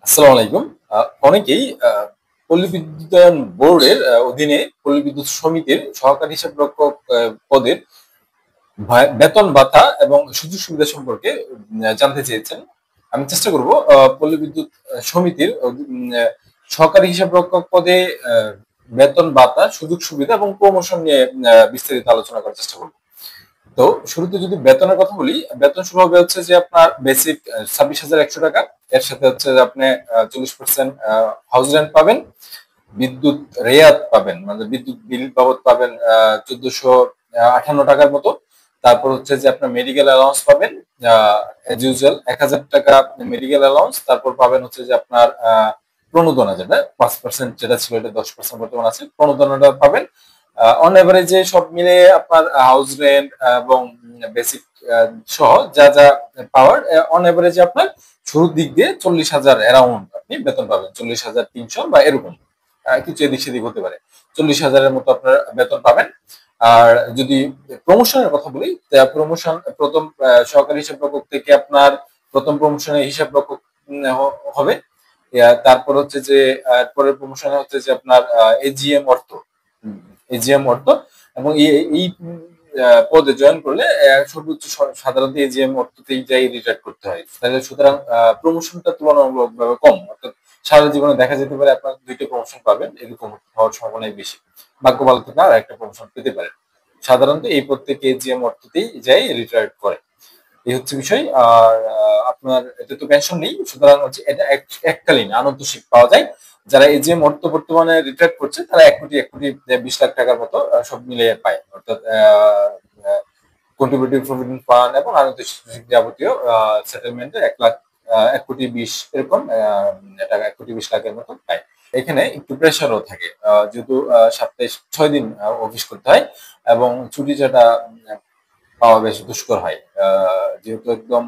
আসসালামু আলাইকুম। অনেকেই পল্লী বিদ্যুতায়ন বোর্ডের অধীনে পল্লী বিদ্যুৎ সমিতির সহকারী হিসাবরক্ষক পদের বেতন ভাতা এবং সুযোগ সুবিধা সম্পর্কে জানতে চেয়েছেন। আমি চেষ্টা করব পল্লী বিদ্যুৎ সমিতির সহকারী হিসাবরক্ষক পদে বেতন ভাতা, সুযোগ সুবিধা এবং প্রমোশন নিয়ে বিস্তারিত আলোচনা করার চেষ্টা করব। তো শুরুতে যদি বেতনের কথা বলি, বেতন শুরু হবে হচ্ছে যে আপনার বেসিক 26,100 টাকা। এর সাথে হচ্ছে যে আপনি 40% হাউস রেন্ট পাবেন, বিদ্যুৎ রেয়াত পাবেন, মানে বিদ্যুৎ বিল বাবদ পাবেন 1458 টাকার মতো। তারপর হচ্ছে যে আপনার মেডিকেল অ্যালাউন্স পাবেন এজ ইউজুয়াল 1,000 টাকা মেডিকেল অ্যালাউন্স। তারপর পাবেন হচ্ছে যে আপনার প্রণোদনা, যেটা 5% যেটা ছিল এটা 10% বর্তমান আছে, প্রণোদনাটা পাবেন। অন এভারেজে সব মিলে আপনার হাউস রেন্ট এবং বেসিক সহ যা যা পাওয়ার, অন এভারেজে আপনার শুরুর দিক দিয়ে 40,000 অ্যারাউন্ড আপনি বেতন পাবেন, 40,300 বা এরকম। কিছু এদিক সেদিক হতে পারে। 40,000-এর মতো আপনার বেতন পাবেন। আর যদি প্রমোশনের কথা বলি, প্রমোশন প্রথম সহকারী হিসাবরক্ষক থেকে আপনার প্রথম প্রমোশনে হিসাবরক্ষক হবে। তারপর হচ্ছে যে পরের প্রমোশনে হচ্ছে যে আপনার এজিএম অর্থ, এজিএম অর্থ। এবং এই পদে জয়েন করলে সর্বোচ্চ সাধারণত এজিএম অর্থতেই যাই রিটায়ার করতে হয়। তাহলে সুতরাং প্রমোশনটা তুলনামূলকভাবে কম, অর্থাৎ সারা জীবনে দেখা যেতে পারে আপনার দুইটা প্রমোশন পাবেন, এরকম হওয়ার সম্ভাবনাই বেশি। ভাগ্য ভালো থাকলে আর একটা প্রমোশন পেতে পারেন। সাধারণত এই পদ থেকে এজিএম অর্থতেই যাই রিটায়ার করে। এই হচ্ছে বিষয়। আর আপনার এটা তো পেনশন নেই, সুতরাং হচ্ছে এটা এককালীন আনন্তশিক পাওয়া যায়। যারা এজিএম অর্থ বর্তমানে রিটায়ার করছে তারা 1,20,00,000 টাকার মতো সব মিলিয়ে পায়, অর্থাৎ কন্ট্রিবিউটিভ প্রভিডেন্ট ফান্ড এবং আনন্তশিক যাবতীয় সেটেলমেন্টে 1,20,00,000 এরকম টাকা, 1,20,00,000-এর মতো পায়। এখানে একটু প্রেশারও থাকে, যেহেতু সপ্তাহে 6 দিন অফিস করতে হয় এবং ছুটি ছাটা পাওয়া বেশ দুষ্কর হয়। যেহেতু একদম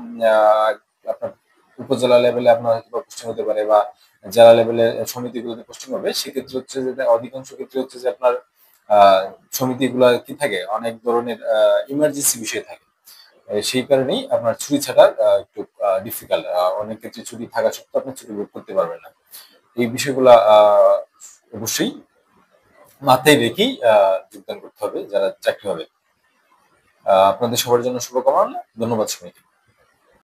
আপনার উপজেলা লেভেলে আপনার হয়তো পোস্টিং হতে পারে বা জেলা লেভেলে সমিতিগুলোতে পোস্টিং হবে, সেক্ষেত্রে হচ্ছে যে অধিকাংশ ক্ষেত্রে হচ্ছে যে আপনার সমিতিগুলো কি থাকে, অনেক ধরনের ইমার্জেন্সি বিষয় থাকে। সেই কারণেই আপনার ছুটি ছাটা একটু ডিফিকাল্ট। অনেক ক্ষেত্রে ছুটি থাকা সত্ত্বেও আপনি ছুটি ভোগ করতে পারবেন না। এই বিষয়গুলা অবশ্যই মাথায় রেখেই যোগদান করতে হবে যারা চাকরি হবে। আপনাদের সবার জন্য শুভকামনা। ধন্যবাদ সবাইকে।